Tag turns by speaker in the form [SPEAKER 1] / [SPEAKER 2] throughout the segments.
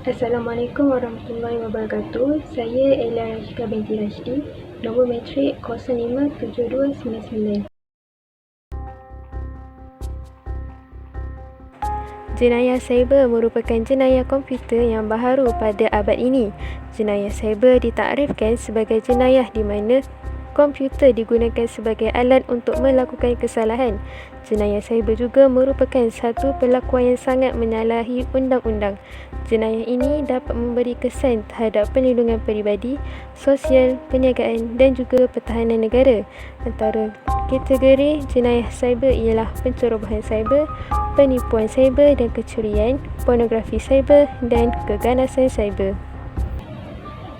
[SPEAKER 1] Assalamualaikum warahmatullahi wabarakatuh. Saya Ella Rashika binti Rashidi, nombor matrik 057299.
[SPEAKER 2] Jenayah cyber merupakan jenayah komputer yang baharu pada abad ini. Jenayah cyber ditakrifkan sebagai jenayah di mana komputer digunakan sebagai alat untuk melakukan kesalahan. Jenayah cyber juga merupakan satu perlakuan yang sangat menyalahi undang-undang. Jenayah ini dapat memberi kesan terhadap perlindungan peribadi, sosial, perniagaan dan juga pertahanan negara. Antara kategori jenayah cyber ialah pencerobohan cyber, penipuan cyber dan kecurian, pornografi cyber dan keganasan cyber.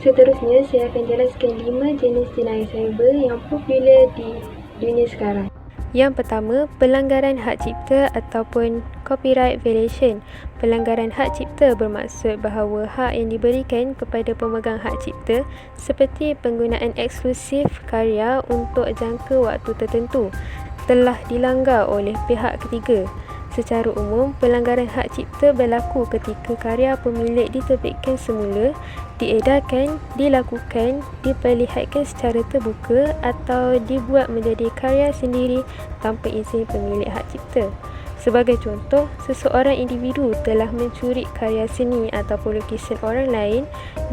[SPEAKER 1] Seterusnya, saya akan jelaskan 5 jenis jenayah cyber yang popular di dunia sekarang.
[SPEAKER 2] Yang pertama, pelanggaran hak cipta ataupun copyright violation. Pelanggaran hak cipta bermaksud bahawa hak yang diberikan kepada pemegang hak cipta seperti penggunaan eksklusif karya untuk jangka waktu tertentu telah dilanggar oleh pihak ketiga. Secara umum, pelanggaran hak cipta berlaku ketika karya pemilik diterbitkan semula, diedarkan, dilakukan, diperlihatkan secara terbuka atau dibuat menjadi karya sendiri tanpa izin pemilik hak cipta. Sebagai contoh, seseorang individu telah mencuri karya seni ataupun lukisan orang lain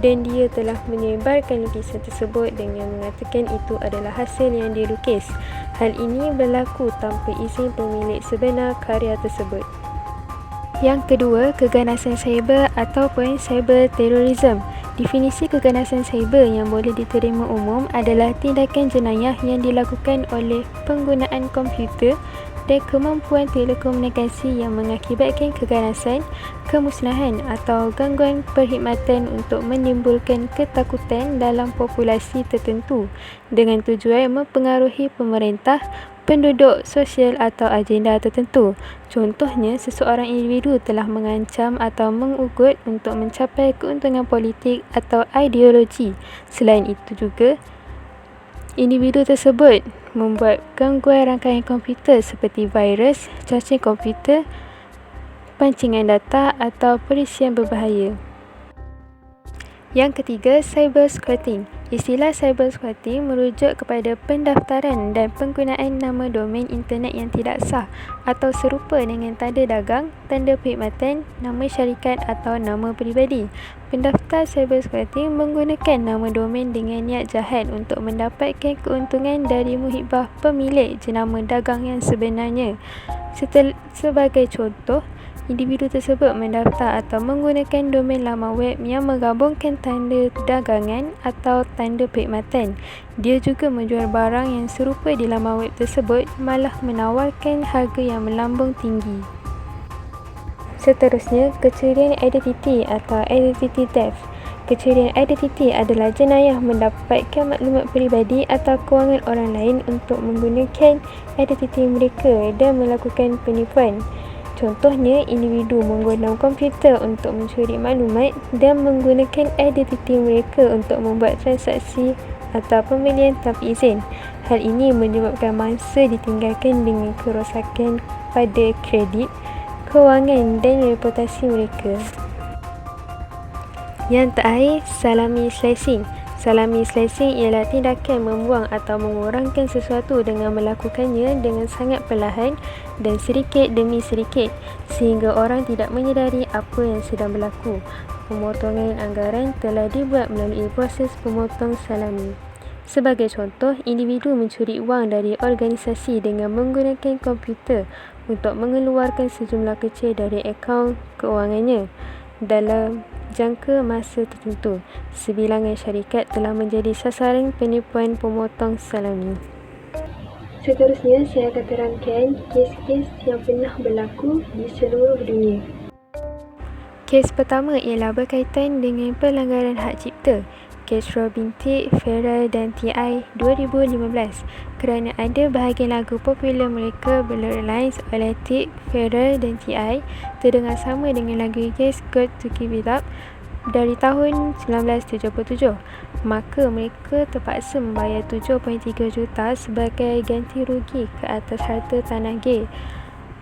[SPEAKER 2] dan dia telah menyebarkan lukisan tersebut dengan mengatakan itu adalah hasil yang dia lukis. Hal ini berlaku tanpa izin pemilik sebenar karya tersebut. Yang kedua, keganasan cyber ataupun cyber terrorism. Definisi keganasan cyber yang boleh diterima umum adalah tindakan jenayah yang dilakukan oleh penggunaan komputer dan kemampuan telekomunikasi yang mengakibatkan keganasan, kemusnahan atau gangguan perkhidmatan untuk menimbulkan ketakutan dalam populasi tertentu dengan tujuan mempengaruhi pemerintah, penduduk, sosial atau agenda tertentu. Contohnya, seseorang individu telah mengancam atau mengugut untuk mencapai keuntungan politik atau ideologi. Selain itu juga, individu tersebut membuat gangguan rangkaian komputer seperti virus, cacing komputer, pancingan data atau perisian berbahaya. Yang ketiga, cyber squatting. Istilah cyber squatting merujuk kepada pendaftaran dan penggunaan nama domain internet yang tidak sah atau serupa dengan tanda dagang, tanda perkhidmatan, nama syarikat atau nama peribadi. Pendaftar cyber squatting menggunakan nama domain dengan niat jahat untuk mendapatkan keuntungan dari muhibah pemilik jenama dagang yang sebenarnya. Sebagai contoh, individu tersebut mendaftar atau menggunakan domain laman web yang menggabungkan tanda dagangan atau tanda perkhidmatan. Dia juga menjual barang yang serupa di laman web tersebut, malah menawarkan harga yang melambung tinggi. Seterusnya, kecurian identiti atau identity theft. Kecurian identiti adalah jenayah mendapatkan maklumat peribadi atau kewangan orang lain untuk menggunakan identiti mereka dan melakukan penipuan. Contohnya, individu menggunakan komputer untuk mencuri maklumat dan menggunakan identiti mereka untuk membuat transaksi atau pembelian tanpa izin. Hal ini menyebabkan mangsa ditinggalkan dengan kerosakan pada kredit, kewangan dan reputasi mereka. Yang terakhir, salami slicing. Salami slicing ialah tindakan membuang atau mengurangkan sesuatu dengan melakukannya dengan sangat perlahan dan sedikit demi sedikit sehingga orang tidak menyedari apa yang sedang berlaku. Pemotongan anggaran telah dibuat melalui proses pemotong salami. Sebagai contoh, individu mencuri wang dari organisasi dengan menggunakan komputer untuk mengeluarkan sejumlah kecil dari akaun keuangannya. Dalam jangka masa tertentu, sebilangan syarikat telah menjadi sasaran penipuan pemotong salami.
[SPEAKER 1] Seterusnya, saya akan terangkan kes-kes yang pernah berlaku di seluruh dunia.
[SPEAKER 2] Kes pertama ialah berkaitan dengan pelanggaran hak cipta. Kes Rob binti Farrell dan T.I. 2015 kerana ada bahagian lagu popular mereka Blurred oleh T. Farrell dan T.I. terdengar sama dengan lagu Yes Got to Give It Up dari tahun 1977, maka mereka terpaksa membayar 7.3 juta sebagai ganti rugi ke atas harta tanah gay.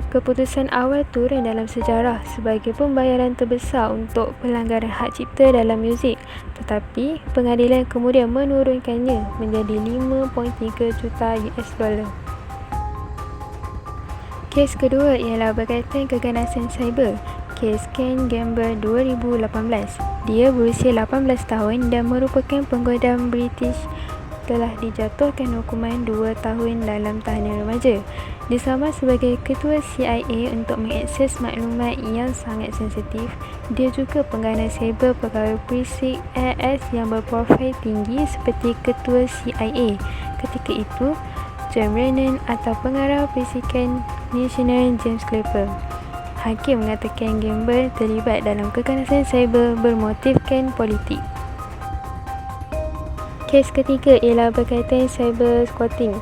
[SPEAKER 2] Keputusan awal turun dalam sejarah sebagai pembayaran terbesar untuk pelanggaran hak cipta dalam muzik, tetapi pengadilan kemudian menurunkannya menjadi 5.3 juta US dollar. Kes kedua ialah berkaitan keganasan cyber. Kes Ken Gamble 2018. Dia berusia 18 tahun dan merupakan penggodam British, telah dijatuhkan hukuman 2 tahun dalam tahanan remaja. Disamar sebagai ketua CIA untuk mengakses maklumat yang sangat sensitif. Dia juga pengganas cyber pegawai Priscilla AS yang berprofil tinggi seperti ketua CIA ketika itu, John Brennan, atau pengarah Persikan Nasional James Clapper. Hakim mengatakan Gamble terlibat dalam keganasan cyber bermotifkan politik. Kes ketiga ialah berkaitan cyber squatting.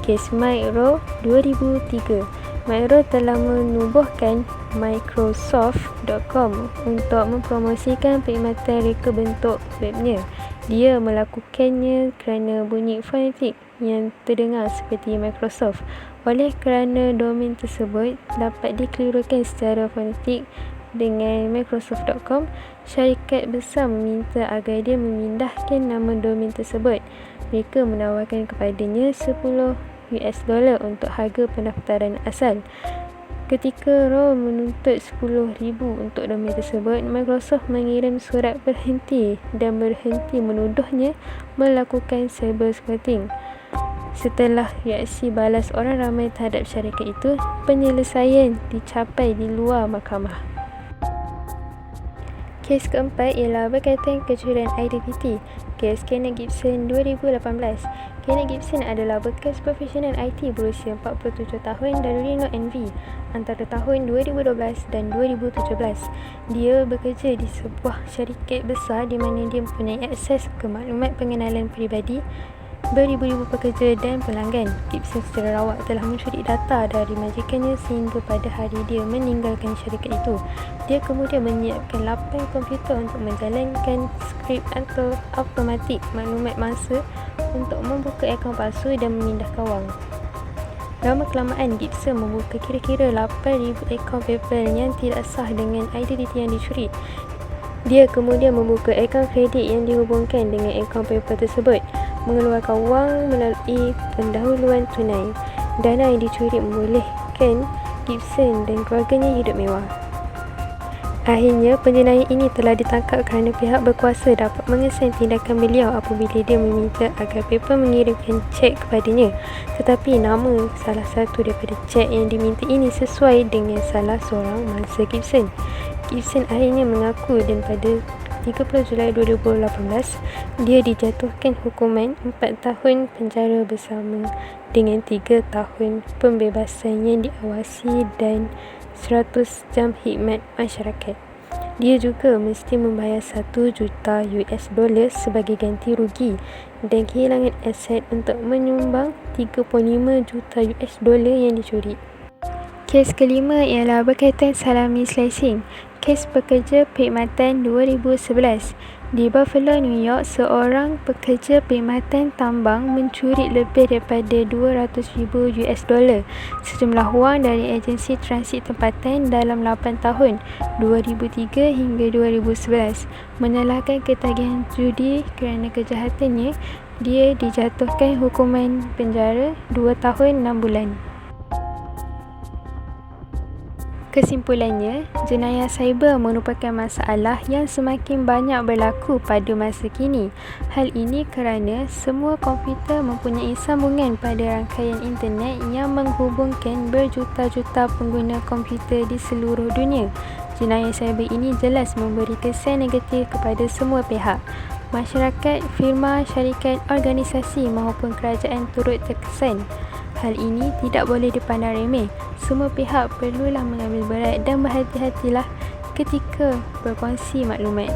[SPEAKER 2] Kes Mike Rowe 2003. Mike Rowe telah menubuhkan Microsoft.com untuk mempromosikan perkhidmatan reka bentuk webnya. Dia melakukannya kerana bunyi fonetik yang terdengar seperti Microsoft. Oleh kerana domain tersebut dapat dikelirukan secara fonetik dengan Microsoft.com, syarikat besar meminta agar dia memindahkan nama domain tersebut. Mereka menawarkan kepadanya $10 untuk harga pendaftaran asal. Ketika Rowe menuntut 10,000 untuk domain tersebut, Microsoft mengirim surat berhenti dan berhenti menuduhnya melakukan cyber squatting. Setelah reaksi balas orang ramai terhadap syarikat itu, penyelesaian dicapai di luar mahkamah. Kes keempat ialah berkaitan kecurian identiti. Kes Kenneth Gibson 2018. Kenneth Gibson adalah bekas profesional IT berusia 47 tahun dari Reno NV antara tahun 2012 dan 2017. Dia bekerja di sebuah syarikat besar di mana dia mempunyai akses ke maklumat pengenalan peribadi beribu-ribu pekerja dan pelanggan. Gibson secara rawak telah mencuri data dari majikannya sehingga pada hari dia meninggalkan syarikat itu, dia kemudian menyiapkan 8 komputer untuk menjalankan skrip atau automatik maklumat masa untuk membuka akaun palsu dan memindahkan wang. Lama-kelamaan, Gibson membuka kira-kira 8,000 akaun PayPal yang tidak sah dengan identiti yang dicuri. Dia kemudian membuka akaun kredit yang dihubungkan dengan akaun PayPal tersebut, mengeluarkan wang melalui pendahuluan tunai. Dana yang dicuri membolehkan Gibson dan keluarganya hidup mewah. Akhirnya, penjenayah ini telah ditangkap kerana pihak berkuasa dapat mengesan tindakan beliau apabila dia meminta agar PayPal mengirimkan cek kepadanya, tetapi nama salah satu daripada cek yang diminta ini sesuai dengan salah seorang mangsa Gibson. Gibson akhirnya mengaku dan pada 30 Julai 2018, dia dijatuhkan hukuman 4 tahun penjara bersama dengan 3 tahun pembebasan yang diawasi dan 100 jam khidmat masyarakat. Dia juga mesti membayar 1 juta US dollar sebagai ganti rugi dan kehilangan aset untuk menyumbang 3.5 juta US dollar yang dicuri. Kes kelima ialah berkaitan salami slicing. Kes pekerja perkhidmatan 2011. Di Buffalo, New York, seorang pekerja perkhidmatan tambang mencuri lebih daripada 200,000 US dollar, sejumlah wang dari agensi transit tempatan dalam 8 tahun 2003 hingga 2011. Menyalahkan ketagihan judi kerana kejahatannya, dia dijatuhkan hukuman penjara 2 tahun 6 bulan. Kesimpulannya, jenayah cyber merupakan masalah yang semakin banyak berlaku pada masa kini. Hal ini kerana semua komputer mempunyai sambungan pada rangkaian internet yang menghubungkan berjuta-juta pengguna komputer di seluruh dunia. Jenayah cyber ini jelas memberi kesan negatif kepada semua pihak. Masyarakat, firma, syarikat, organisasi maupun kerajaan turut terkesan. Hal ini tidak boleh dipandang remeh. Semua pihak perlulah mengambil berat dan berhati-hatilah ketika berkongsi maklumat.